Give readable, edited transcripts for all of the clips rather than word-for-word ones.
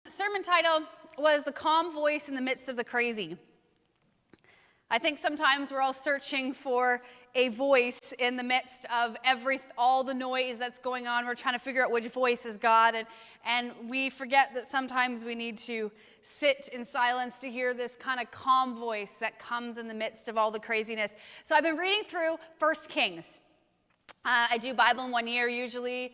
Sermon title was The Calm Voice in the Midst of the Crazy. I think sometimes we're all searching for a voice in the midst of all the noise that's going on. We're trying to figure out which voice is God, and we forget that sometimes we need to sit in silence to hear this kind of calm voice that comes in the midst of all the craziness. So I've been reading through 1 Kings. I do Bible in 1 year usually.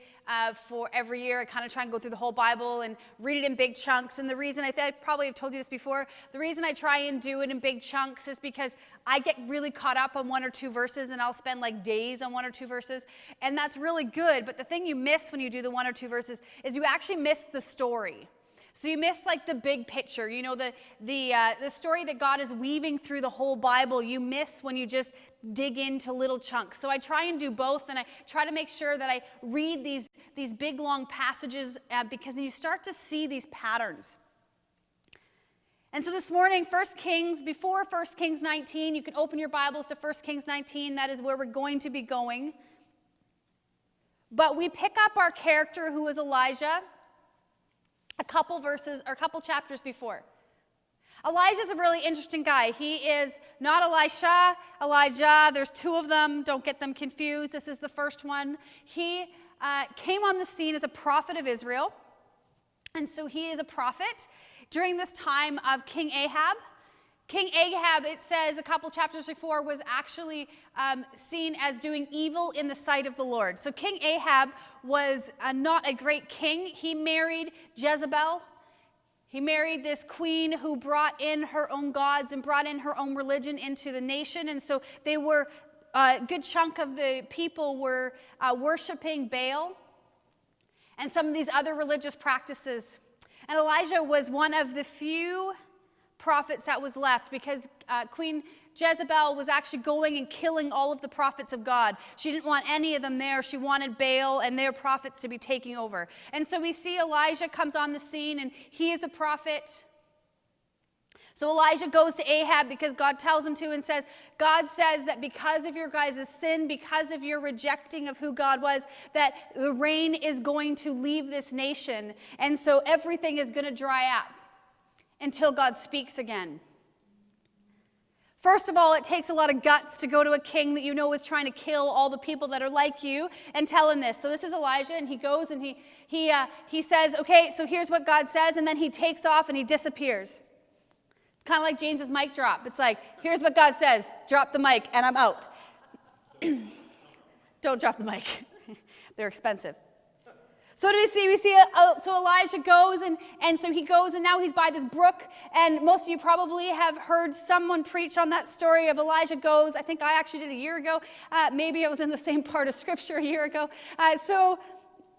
For every year, I kind of try and go through the whole Bible and read it in big chunks. And the reason, I probably have told you this before, the reason I try and do it in big chunks is because I get really caught up on one or two verses, and I'll spend like days on one or two verses. And that's really good, but the thing you miss when you do the one or two verses is you actually miss the story. So you miss like the big picture, you know, the story that God is weaving through the whole Bible. You miss when you just dig into little chunks. So I try and do both, and I try to make sure that I read these big long passages because you start to see these patterns. And so this morning, before 1 Kings 19, you can open your Bibles to 1 Kings 19. That is where we're going to be going. But we pick up our character who was Elijah a couple chapters before. Elijah's a really interesting guy. He is not Elisha, Elijah. There's two of them. Don't get them confused. This is the first one. He came on the scene as a prophet of Israel. And so he is a prophet during this time of King Ahab. King Ahab, it says a couple chapters before, was actually seen as doing evil in the sight of the Lord. So King Ahab was not a great king. He married Jezebel. He married this queen who brought in her own gods and brought in her own religion into the nation. And so a good chunk of the people were worshiping Baal and some of these other religious practices. And Elijah was one of the few prophets that was left because Queen Jezebel was actually going and killing all of the prophets of God. She didn't want any of them there. She wanted Baal and their prophets to be taking over. And so we see Elijah comes on the scene, and he is a prophet. So Elijah goes to Ahab because God tells him to, and says, God says that because of your guys' sin, because of your rejecting of who God was, that the rain is going to leave this nation. And so everything is going to dry up until God speaks again. First of all, it takes a lot of guts to go to a king that you know is trying to kill all the people that are like you and tell him this. So this is Elijah, and he goes and he says, okay, so here's what God says, and then he takes off and he disappears. It's kind of like James's mic drop. It's like, here's what God says, drop the mic, and I'm out. Don't drop the mic. They're expensive. So what do we see? So Elijah goes, and so he goes, and now he's by this brook, and most of you probably have heard someone preach on that story of Elijah goes. I think I actually did a year ago. Maybe it was in the same part of Scripture a year ago. So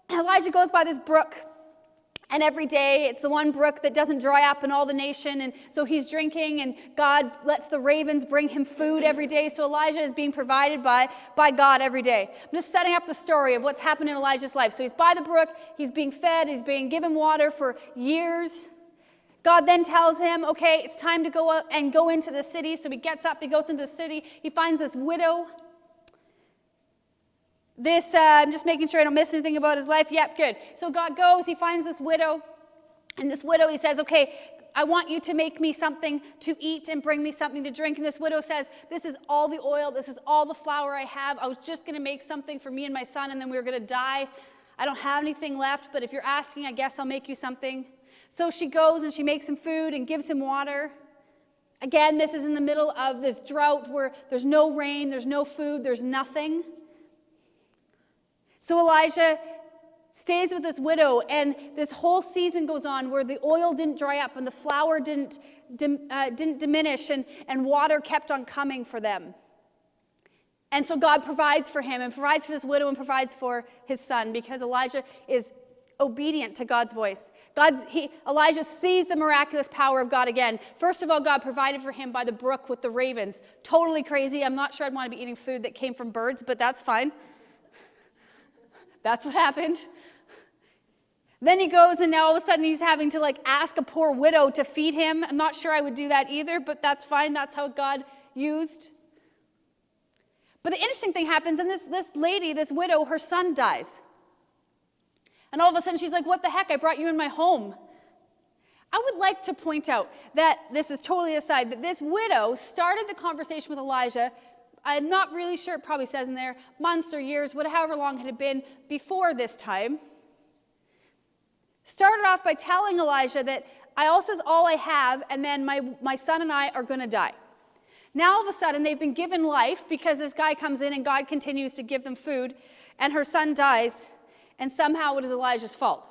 Elijah goes by this brook, and every day it's the one brook that doesn't dry up in all the nation, and so he's drinking, and God lets the ravens bring him food every day. So Elijah is being provided by God every day. I'm just setting up the story of what's happened in Elijah's life. So he's by the brook, he's being fed, he's being given water for years. God then tells him, okay, it's time to go into the city. So he gets up, he goes into the city, he finds this widow. I'm just making sure I don't miss anything about his life. Yep, good. So God goes, he finds this widow, and this widow, he says, okay, I want you to make me something to eat and bring me something to drink. And this widow says, this is all the oil, this is all the flour I have. I was just going to make something for me and my son, and then we were going to die. I don't have anything left, but if you're asking, I guess I'll make you something. So she goes, and she makes him food and gives him water. Again, this is in the middle of this drought where there's no rain, there's no food, there's nothing. So Elijah stays with this widow, and this whole season goes on where the oil didn't dry up and the flour didn't diminish, and water kept on coming for them. And so God provides for him and provides for this widow and provides for his son because Elijah is obedient to God's voice. Elijah sees the miraculous power of God again. First of all, God provided for him by the brook with the ravens. Totally crazy. I'm not sure I'd want to be eating food that came from birds, but that's fine. That's what happened. Then he goes, and now all of a sudden he's having to ask a poor widow to feed him. I'm not sure I would do that either, but that's fine. That's how God used. But the interesting thing happens, and this lady, this widow, her son dies. And all of a sudden she's like, what the heck? I brought you in my home. I would like to point out that, this is totally aside, that this widow started the conversation with Elijah. I'm not really sure, it probably says in there, months or years, however long it had been before this time. Started off by telling Elijah that this is all I have, and then my son and I are going to die. Now all of a sudden they've been given life because this guy comes in and God continues to give them food, and her son dies, and somehow it is Elijah's fault.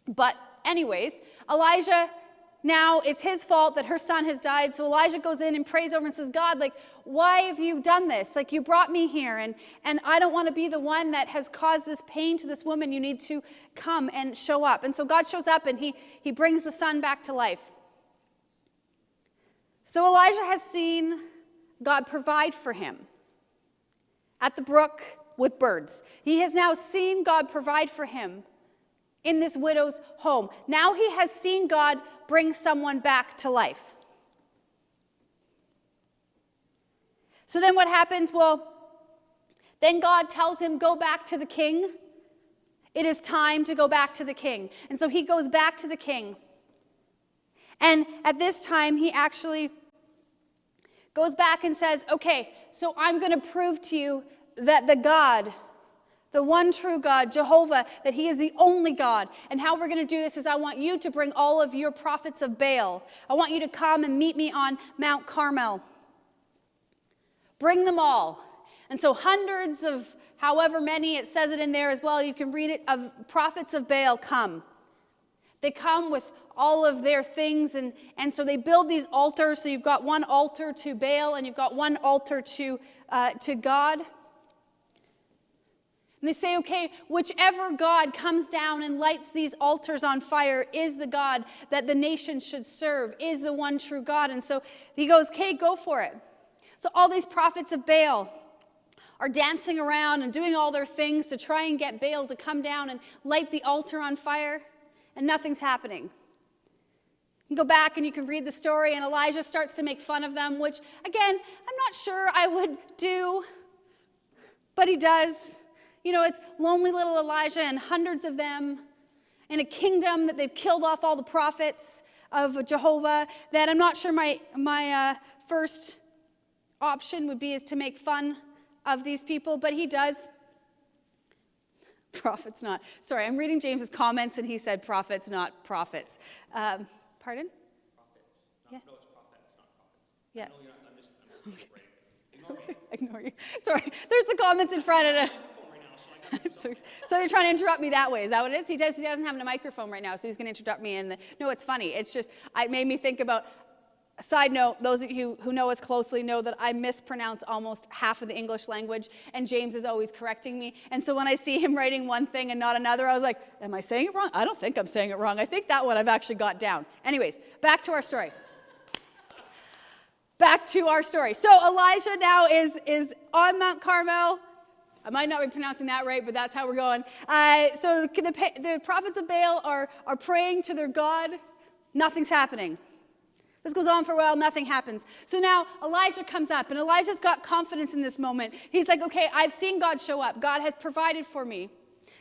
But anyways, Elijah, now it's his fault that her son has died. So Elijah goes in and prays over and says, God, why have you done this? You brought me here, and I don't want to be the one that has caused this pain to this woman. You need to come and show up. And so God shows up, and he brings the son back to life. So Elijah has seen God provide for him at the brook with birds. He has now seen God provide for him in this widow's home. Now he has seen God bring someone back to life. So then what happens? Well, then God tells him, go back to the king. It is time to go back to the king. And so he goes back to the king. And at this time, he actually goes back and says, okay, so I'm going to prove to you that the God, the one true God, Jehovah, that he is the only God. And how we're going to do this is I want you to bring all of your prophets of Baal. I want you to come and meet me on Mount Carmel. Bring them all. And so hundreds of, however many, it says it in there as well, you can read it, of prophets of Baal come. They come with all of their things, and so they build these altars. So you've got one altar to Baal, and you've got one altar to God. And they say, okay, whichever God comes down and lights these altars on fire is the God that the nation should serve, is the one true God. And so he goes, okay, go for it. So all these prophets of Baal are dancing around and doing all their things to try and get Baal to come down and light the altar on fire, and nothing's happening. You can go back and you can read the story, and Elijah starts to make fun of them, which, again, I'm not sure I would do, but he does. You know, it's lonely little Elijah and hundreds of them in a kingdom that they've killed off all the prophets of Jehovah, that I'm not sure my first option would be is to make fun of these people, but he does. Prophets not. Sorry, I'm reading James's comments, and he said prophets, not prophets. Pardon? Prophets. Yeah. No, it's prophets, not prophets. Yes. No, I'm just okay. Ignore me. Ignore you. Sorry, there's the comments in front of it. So you're trying to interrupt me that way. Is that what it is? He doesn't have a microphone right now, so he's going to interrupt me. No, it's funny. It's just, it made me think about, a side note, those of you who know us closely know that I mispronounce almost half of the English language, and James is always correcting me. And so when I see him writing one thing and not another, I was like, am I saying it wrong? I don't think I'm saying it wrong. I think that one I've actually got down. Anyways, back to our story. So Elijah now is on Mount Carmel. I might not be pronouncing that right, but that's how we're going. So the prophets of Baal are praying to their God. Nothing's happening. This goes on for a while, nothing happens. So now Elijah comes up, and Elijah's got confidence in this moment. He's like, okay, I've seen God show up. God has provided for me.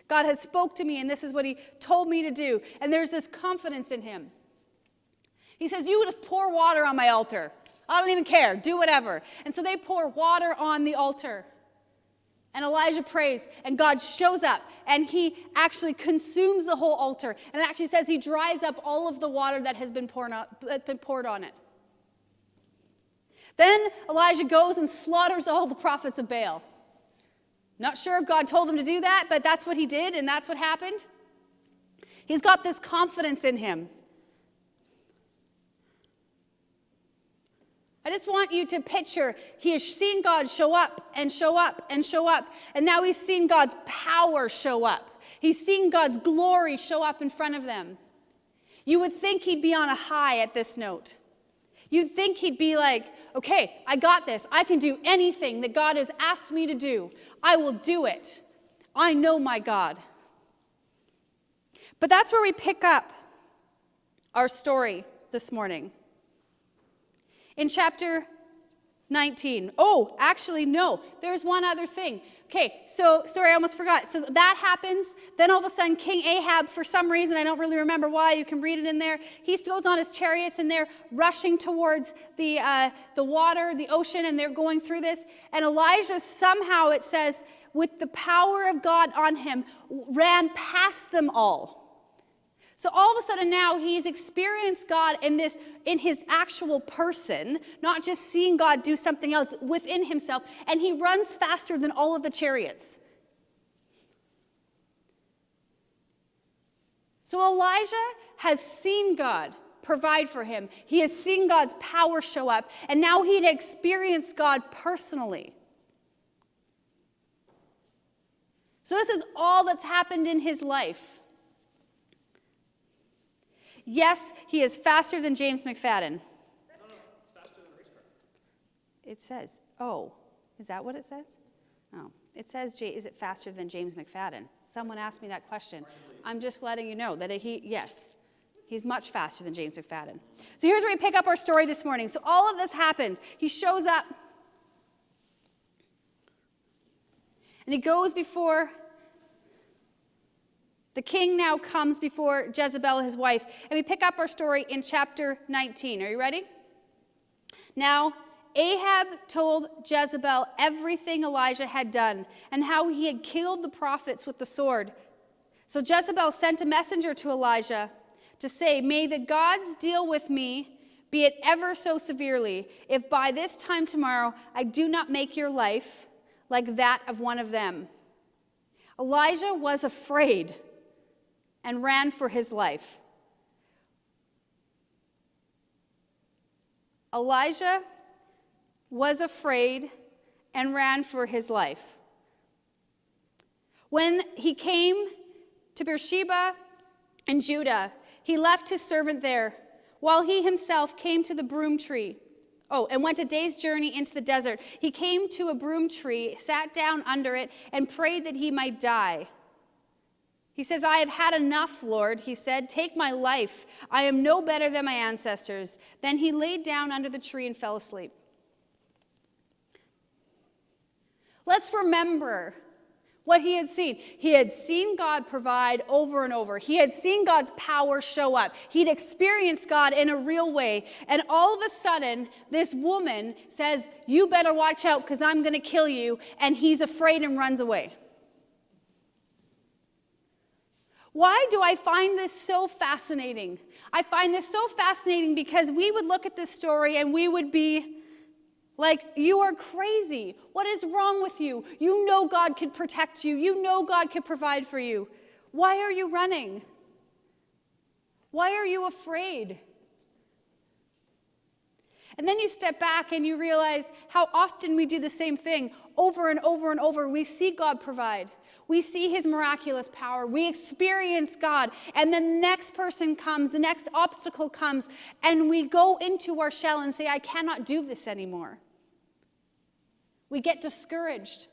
God has spoke to me, and this is what he told me to do. And there's this confidence in him. He says, you just pour water on my altar. I don't even care. Do whatever. And so they pour water on the altar. And Elijah prays, and God shows up, and he actually consumes the whole altar. And it actually says he dries up all of the water that has been poured on it. Then Elijah goes and slaughters all the prophets of Baal. Not sure if God told him to do that, but that's what he did, and that's what happened. He's got this confidence in him. I just want you to picture, he has seen God show up and show up and show up, and now he's seen God's power show up. He's seen God's glory show up in front of them. You would think he'd be on a high at this note. You'd think he'd be like, okay, I got this. I can do anything that God has asked me to do. I will do it. I know my God. But that's where we pick up our story this morning. In chapter 19. Oh, actually, no. There's one other thing. Okay, so, sorry, I almost forgot. So that happens. Then all of a sudden, King Ahab, for some reason, I don't really remember why, you can read it in there, he goes on his chariots and they're rushing towards the water, the ocean, and they're going through this. And Elijah somehow, it says, with the power of God on him, ran past them all. So all of a sudden now he's experienced God in his actual person, not just seeing God do something else within himself, and he runs faster than all of the chariots. So Elijah has seen God provide for him. He has seen God's power show up, and now he'd experienced God personally. So this is all that's happened in his life. Yes, he is faster than James McFaddin. No, it's faster than a race car. It says, oh, is that what it says? Oh, it says, is it faster than James McFaddin? Someone asked me that question. I'm just letting you know that yes, he's much faster than James McFaddin. So here's where we pick up our story this morning. So all of this happens. He shows up, and he goes before. The king now comes before Jezebel, his wife, and we pick up our story in chapter 19. Are you ready? Now, Ahab told Jezebel everything Elijah had done and how he had killed the prophets with the sword. So Jezebel sent a messenger to Elijah to say, "May the gods deal with me, be it ever so severely, if by this time tomorrow I do not make your life like that of one of them." Elijah was afraid and ran for his life. Elijah was afraid and ran for his life. When he came to Beersheba in Judah, he left his servant there, while he himself came to the broom tree. And went a day's journey into the desert. He came to a broom tree, sat down under it, and prayed that he might die. He says, "I have had enough, Lord," he said. "Take my life. I am no better than my ancestors." Then he laid down under the tree and fell asleep. Let's remember what he had seen. He had seen God provide over and over. He had seen God's power show up. He'd experienced God in a real way. And all of a sudden, this woman says, "You better watch out because I'm going to kill you." And he's afraid and runs away. Why do I find this so fascinating? I find this so fascinating because we would look at this story and we would be like, "You are crazy. What is wrong with you? You know God could protect you. You know God could provide for you. Why are you running? Why are you afraid?" And then you step back and you realize how often we do the same thing over and over and over. We see God provide. We see his miraculous power. We experience God. And the next person comes, the next obstacle comes, and we go into our shell and say, "I cannot do this anymore." We get discouraged.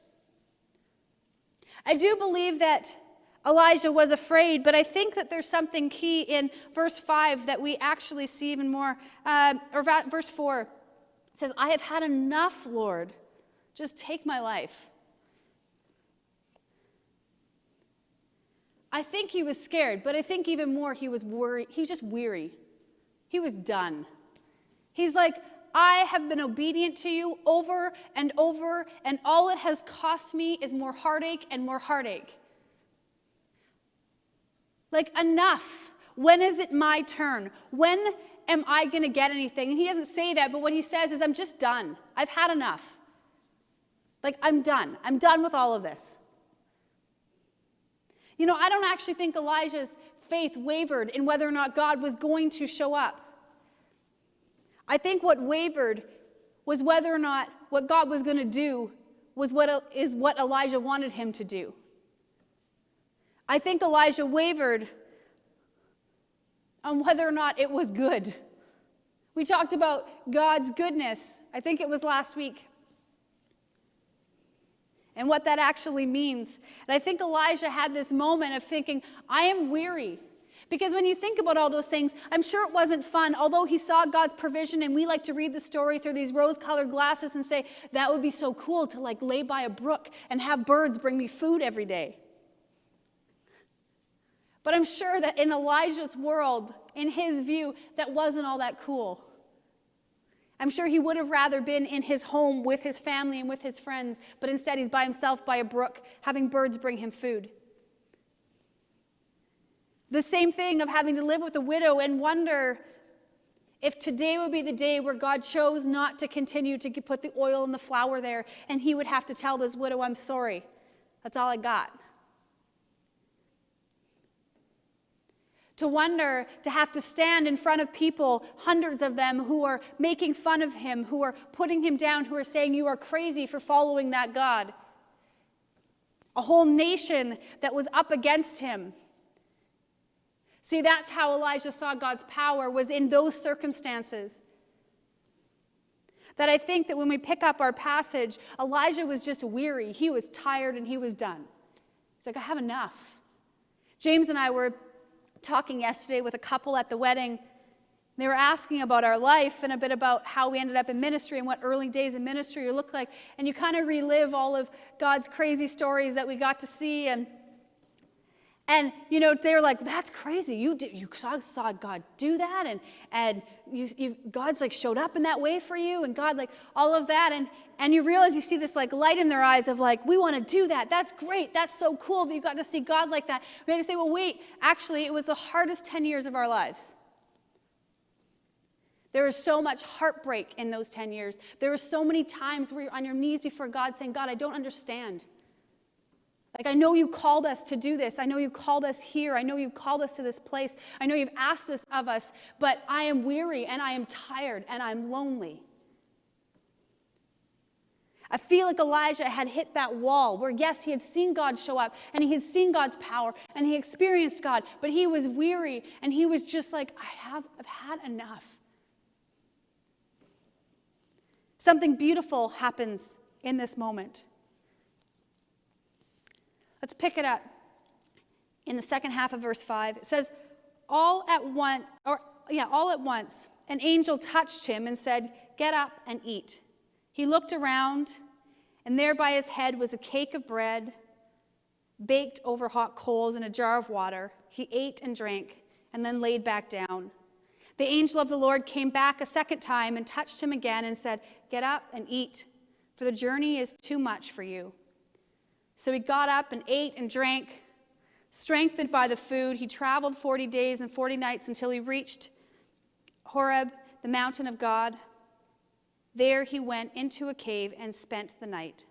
I do believe that Elijah was afraid, but I think that there's something key in verse 5 that we actually see even more. Verse 4, it says, "I have had enough, Lord. Just take my life." I think he was scared, but I think even more he was worried. He was just weary. He was done. He's like, "I have been obedient to you over and over, and all it has cost me is more heartache and more heartache. Like, enough. When is it my turn? When am I going to get anything?" And he doesn't say that, but what he says is, "I'm just done. I've had enough. Like, I'm done. I'm done with all of this." You know, I don't actually think Elijah's faith wavered in whether or not God was going to show up. I think what wavered was whether or not what God was going to do was what Elijah wanted him to do. I think Elijah wavered on whether or not it was good. We talked about God's goodness, I think it was last week, and what that actually means. And I think Elijah had this moment of thinking, "I am weary." Because when you think about all those things, I'm sure it wasn't fun, although he saw God's provision, and we like to read the story through these rose-colored glasses and say, that would be so cool to like lay by a brook and have birds bring me food every day. But I'm sure that in Elijah's world, in his view, that wasn't all that cool. I'm sure he would have rather been in his home with his family and with his friends, but instead he's by himself by a brook, having birds bring him food. The same thing of having to live with a widow and wonder if today would be the day where God chose not to continue to put the oil and the flour there, and he would have to tell this widow, I'm sorry, that's all I got. To wonder, to have to stand in front of people, hundreds of them, who are making fun of him, who are putting him down, who are saying you are crazy for following that God. A whole nation that was up against him. See, that's how Elijah saw God's power, was in those circumstances. That I think that when we pick up our passage, Elijah was just weary. He was tired and he was done. He's like, I have enough. James and I were talking yesterday with a couple at the wedding. They were asking about our life and a bit about how we ended up in ministry and what early days in ministry looked like. And you kind of relive all of God's crazy stories that we got to see. And you know, they were like, that's crazy. You saw God do that. And God's like showed up in that way for you. And God, like all of that. And you realize you see this like light in their eyes of like, we want to do that. That's great. That's so cool that you got to see God like that. We had to say, well, wait, actually, it was the hardest 10 years of our lives. There was so much heartbreak in those 10 years. There were so many times where you're on your knees before God saying, God, I don't understand. Like, I know you called us to do this. I know you called us here. I know you called us to this place. I know you've asked this of us, but I am weary and I am tired and I'm lonely. I feel like Elijah had hit that wall where, yes, he had seen God show up and he had seen God's power and he experienced God, but he was weary and he was just like, I've had enough. Something beautiful happens in this moment. Let's pick it up in the second half of verse 5. It says, all at once, an angel touched him and said, get up and eat. He looked around, and there by his head was a cake of bread, baked over hot coals in a jar of water. He ate and drank, and then laid back down. The angel of the Lord came back a second time and touched him again and said, get up and eat, for the journey is too much for you. So he got up and ate and drank. Strengthened by the food, he traveled 40 days and 40 nights until he reached Horeb, the mountain of God. There he went into a cave and spent the night.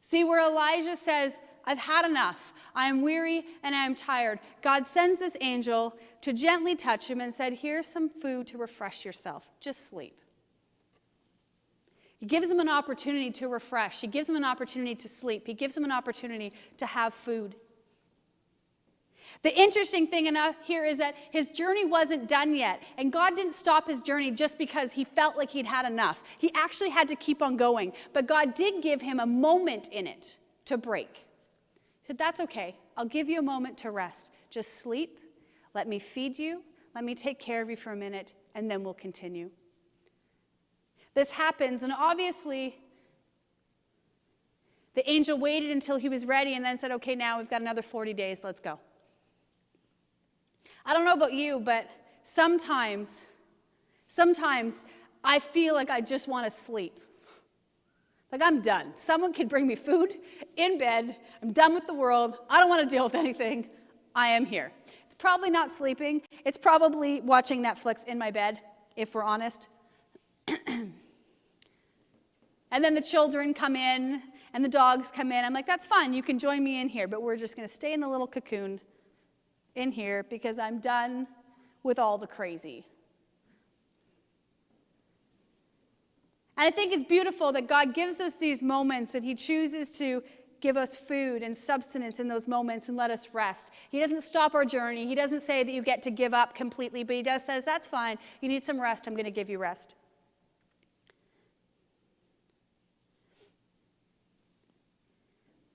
See, where Elijah says, I've had enough. I am weary and I am tired. God sends this angel to gently touch him and said, here's some food to refresh yourself. Just sleep. He gives him an opportunity to refresh. He gives him an opportunity to sleep. He gives him an opportunity to have food. The interesting thing here is that his journey wasn't done yet. And God didn't stop his journey just because he felt like he'd had enough. He actually had to keep on going. But God did give him a moment in it to break. He said, that's okay. I'll give you a moment to rest. Just sleep. Let me feed you. Let me take care of you for a minute. And then we'll continue. This happens, and obviously, the angel waited until he was ready and then said, okay, now we've got another 40 days, let's go. I don't know about you, but sometimes I feel like I just want to sleep. Like I'm done. Someone can bring me food in bed. I'm done with the world. I don't want to deal with anything. I am here. It's probably not sleeping. It's probably watching Netflix in my bed, if we're honest. And then the children come in and the dogs come in. I'm like, that's fine. You can join me in here, but we're just going to stay in the little cocoon in here because I'm done with all the crazy. And I think it's beautiful that God gives us these moments and he chooses to give us food and sustenance in those moments and let us rest. He doesn't stop our journey. He doesn't say that you get to give up completely, but he does says, that's fine. You need some rest. I'm going to give you rest.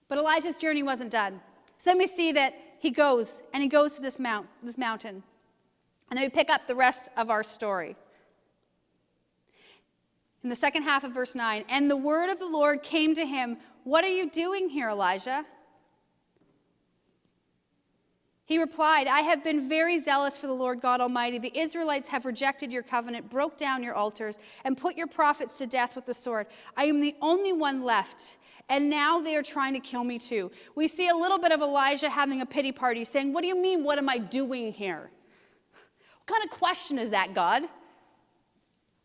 But Elijah's journey wasn't done. So then we see that he goes to this mountain. And then we pick up the rest of our story. In the second half of verse 9, and the word of the Lord came to him, "What are you doing here, Elijah?" He replied, "I have been very zealous for the Lord God Almighty. The Israelites have rejected your covenant, broke down your altars, and put your prophets to death with the sword. I am the only one left, and now they are trying to kill me too." We see a little bit of Elijah having a pity party, saying, "What do you mean, what am I doing here? What kind of question is that, God?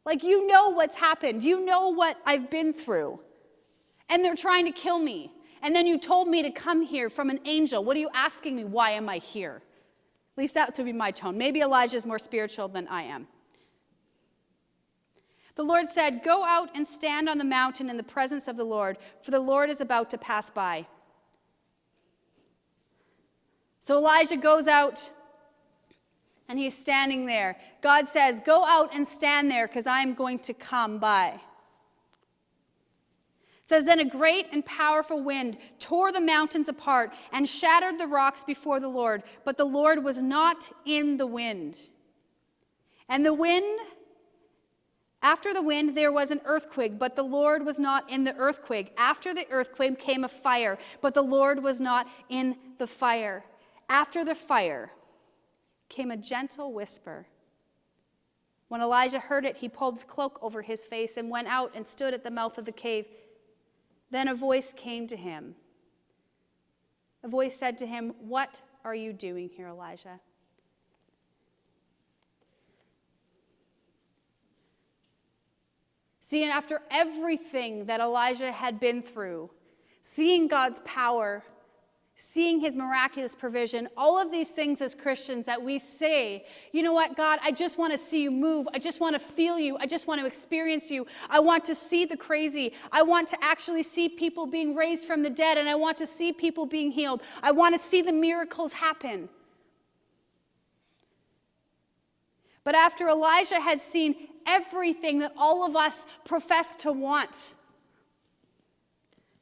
Like, you know what's happened. You know what I've been through. And they're trying to kill me. And then you told me to come here from an angel. What are you asking me? Why am I here?" At least that would be my tone. Maybe Elijah's more spiritual than I am. The Lord said, "Go out and stand on the mountain in the presence of the Lord, for the Lord is about to pass by." So Elijah goes out, and he's standing there. God says, "Go out and stand there, because I'm going to come by." It says, then a great and powerful wind tore the mountains apart and shattered the rocks before the Lord, but the Lord was not in the wind. And after the wind there was an earthquake, but the Lord was not in the earthquake. After the earthquake came a fire, but the Lord was not in the fire. After the fire came a gentle whisper. When Elijah heard it, he pulled his cloak over his face and went out and stood at the mouth of the cave. Then a voice came to him. A voice said to him, "What are you doing here, Elijah?" See, and after everything that Elijah had been through, seeing God's power, seeing his miraculous provision, all of these things as Christians that we say, "You know what, God, I just want to see you move. I just want to feel you. I just want to experience you. I want to see the crazy. I want to actually see people being raised from the dead, and I want to see people being healed. I want to see the miracles happen." But after Elijah had seen everything that all of us profess to want,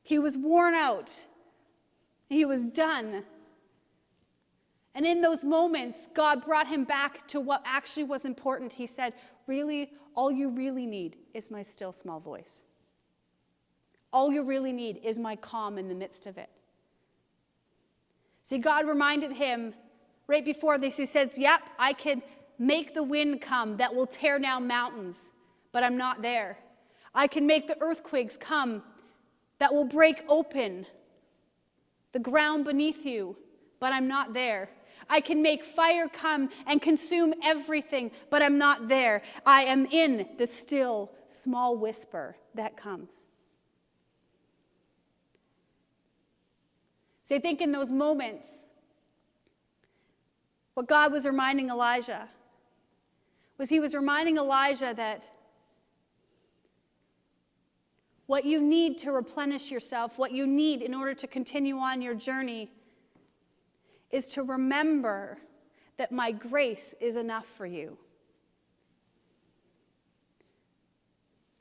he was worn out. He was done. And in those moments, God brought him back to what actually was important. He said, "Really, all you really need is my still small voice. All you really need is my calm in the midst of it." See, God reminded him right before this, he says, "Yep, I can make the wind come that will tear down mountains, but I'm not there. I can make the earthquakes come that will break open the ground beneath you, but I'm not there. I can make fire come and consume everything, but I'm not there. I am in the still small whisper that comes." So I think in those moments, what God was reminding Elijah was he was reminding Elijah that what you need to replenish yourself, what you need in order to continue on your journey, is to remember that my grace is enough for you.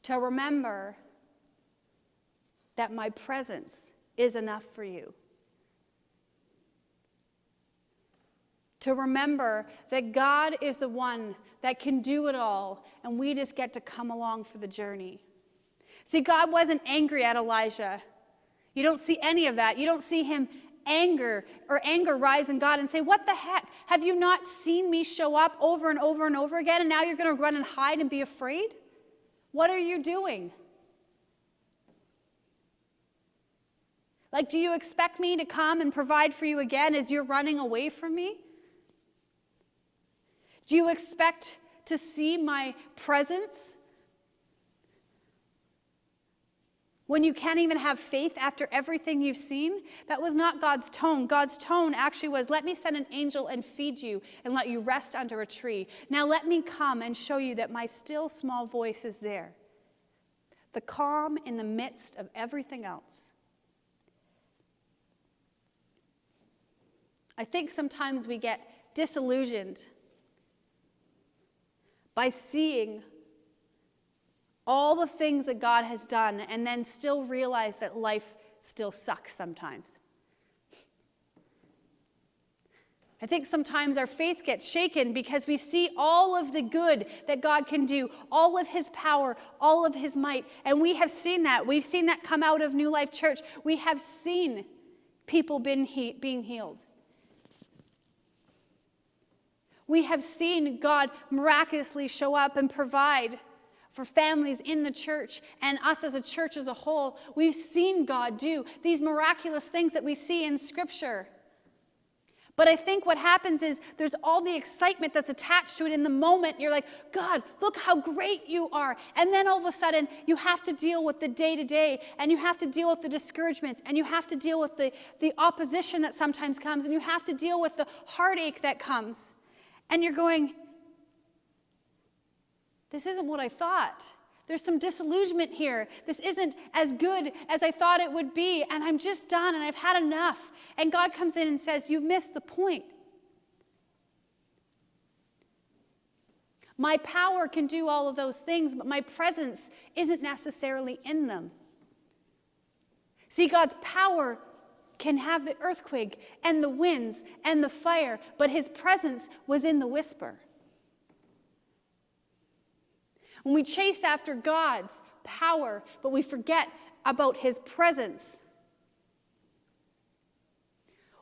To remember that my presence is enough for you. To remember that God is the one that can do it all, and we just get to come along for the journey. See, God wasn't angry at Elijah. You don't see any of that. You don't see him anger rise in God and say, "What the heck? Have you not seen me show up over and over and over again, and now you're going to run and hide and be afraid? What are you doing? Like, do you expect me to come and provide for you again as you're running away from me? Do you expect to see my presence when you can't even have faith after everything you've seen?" That was not God's tone. God's tone actually was, "Let me send an angel and feed you and let you rest under a tree. Now let me come and show you that my still small voice is there. The calm in the midst of everything else." I think sometimes we get disillusioned by seeing all the things that God has done and then still realize that life still sucks sometimes. I think sometimes our faith gets shaken because we see all of the good that God can do, all of his power, all of his might. And we have seen that. We've seen that come out of New Life Church. We have seen people being healed. We have seen God miraculously show up and provide for families in the church and us as a church as a whole. We've seen God do these miraculous things that we see in Scripture. But I think what happens is there's all the excitement that's attached to it in the moment. You're like, God, look how great you are. And then all of a sudden, you have to deal with the day-to-day, and you have to deal with the discouragements, and you have to deal with the opposition that sometimes comes, and you have to deal with the heartache that comes. And you're going, this isn't what I thought. There's some disillusionment here. This isn't as good as I thought it would be, and I'm just done, and I've had enough. And God comes in and says, you've missed the point. My power can do all of those things, but my presence isn't necessarily in them. See, God's power can have the earthquake and the winds and the fire, but his presence was in the whisper. When we chase after God's power, but we forget about his presence,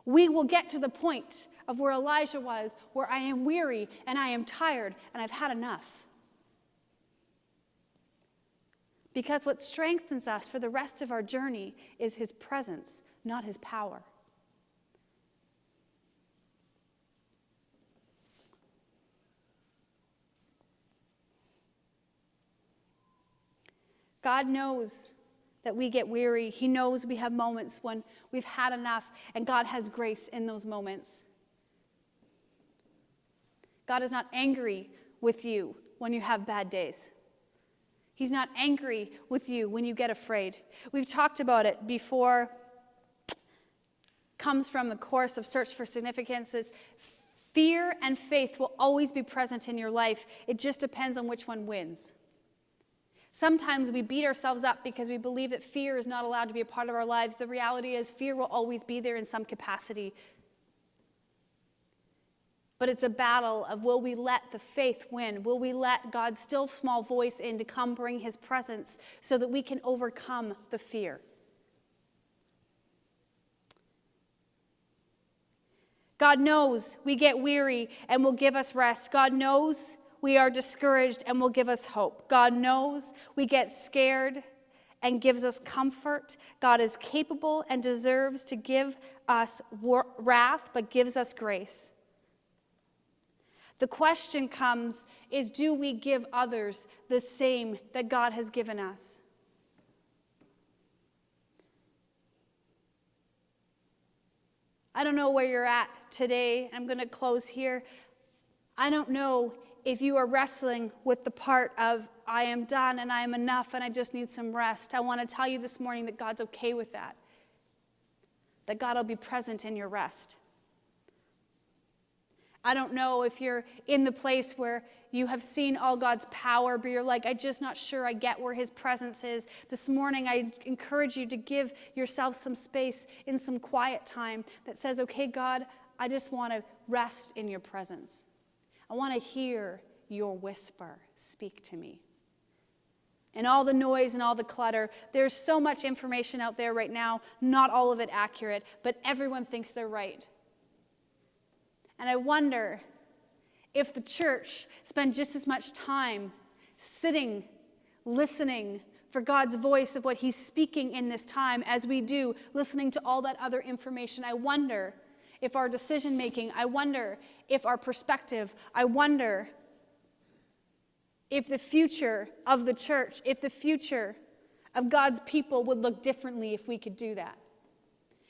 we will get to the point of where Elijah was, where I am weary and I am tired and I've had enough. Because what strengthens us for the rest of our journey is his presence, not his power. God knows that we get weary. He knows we have moments when we've had enough, and God has grace in those moments. God is not angry with you when you have bad days. He's not angry with you when you get afraid. We've talked about it before. Comes from the course of Search for Significance. It's fear and faith will always be present in your life. It just depends on which one wins. Sometimes we beat ourselves up because we believe that fear is not allowed to be a part of our lives. The reality is fear will always be there in some capacity. But it's a battle of, will we let the faith win? Will we let God's still small voice in to come bring his presence so that we can overcome the fear? God knows we get weary and will give us rest. God knows we are discouraged and will give us hope. God knows we get scared and gives us comfort. God is capable and deserves to give us wrath, but gives us grace. The question comes is, do we give others the same that God has given us? I don't know where you're at today. I'm going to close here. I don't know if you are wrestling with the part of, I am done and I am enough and I just need some rest. I want to tell you this morning that God's okay with that. That God will be present in your rest. I don't know if you're in the place where you have seen all God's power, but you're like, I'm just not sure I get where his presence is. This morning, I encourage you to give yourself some space in some quiet time that says, okay, God, I just want to rest in your presence. I want to hear your whisper speak to me. And all the noise and all the clutter, there's so much information out there right now, not all of it accurate, but everyone thinks they're right. And I wonder if the church spent just as much time sitting, listening for God's voice of what he's speaking in this time as we do listening to all that other information. I wonder if our decision making, I wonder if our perspective, I wonder if the future of the church, if the future of God's people would look differently if we could do that.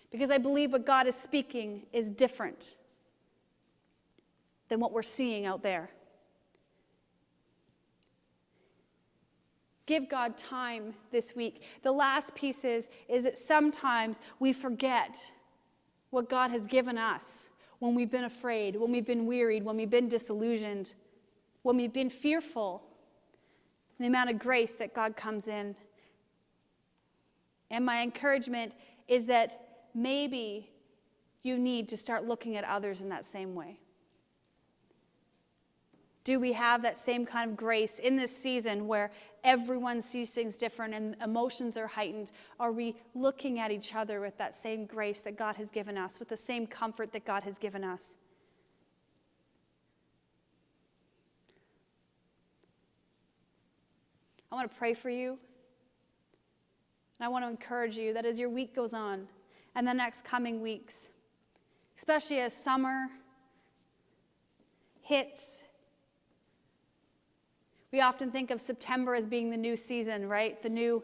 Because I believe what God is speaking is different than what we're seeing out there. Give God time this week. The last piece is that sometimes we forget what God has given us when we've been afraid, when we've been wearied, when we've been disillusioned, when we've been fearful. The amount of grace that God comes in. And my encouragement is that maybe you need to start looking at others in that same way? Do we have that same kind of grace in this season where everyone sees things different and emotions are heightened? Are we looking at each other with that same grace that God has given us, with the same comfort that God has given us? I want to pray for you. And I want to encourage you that as your week goes on and the next coming weeks, especially as summer hits, we often think of September as being the new season, right? The new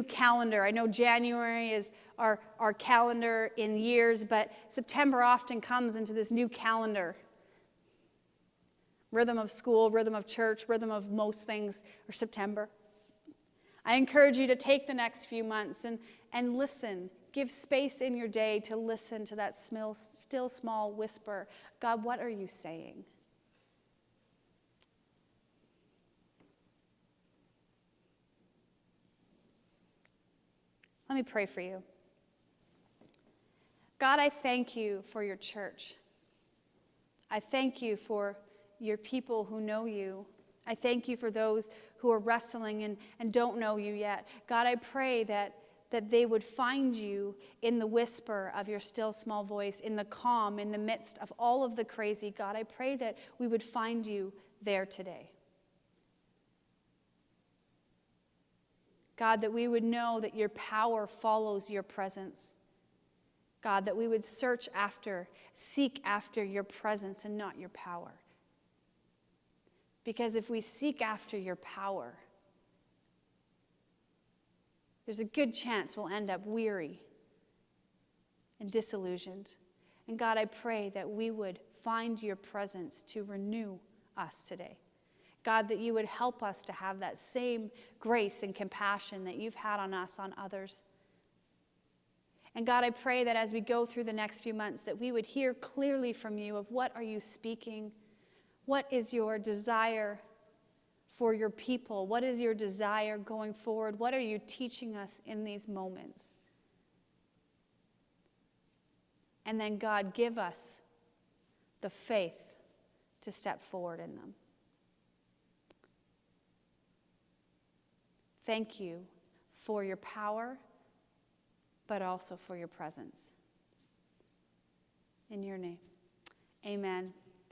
calendar. I know January is our calendar in years, but September often comes into this new calendar. Rhythm of school, rhythm of church, rhythm of most things are September. I encourage you to take the next few months and listen. Give space in your day to listen to that still small whisper. God, what are you saying? Let me pray for you. God, I thank you for your church. I thank you for your people who know you. I thank you for those who are wrestling and don't know you yet. God, I pray that they would find you in the whisper of your still small voice, in the calm, in the midst of all of the crazy. God, I pray that we would find you there today. God, that we would know that your power follows your presence. God, that we would seek after your presence and not your power. Because if we seek after your power, there's a good chance we'll end up weary and disillusioned. And God, I pray that we would find your presence to renew us today. God, that you would help us to have that same grace and compassion that you've had on us, on others. And God, I pray that as we go through the next few months, that we would hear clearly from you of what are you speaking. What is your desire for your people? What is your desire going forward? What are you teaching us in these moments? And then, God, give us the faith to step forward in them. Thank you for your power, but also for your presence. In your name, amen.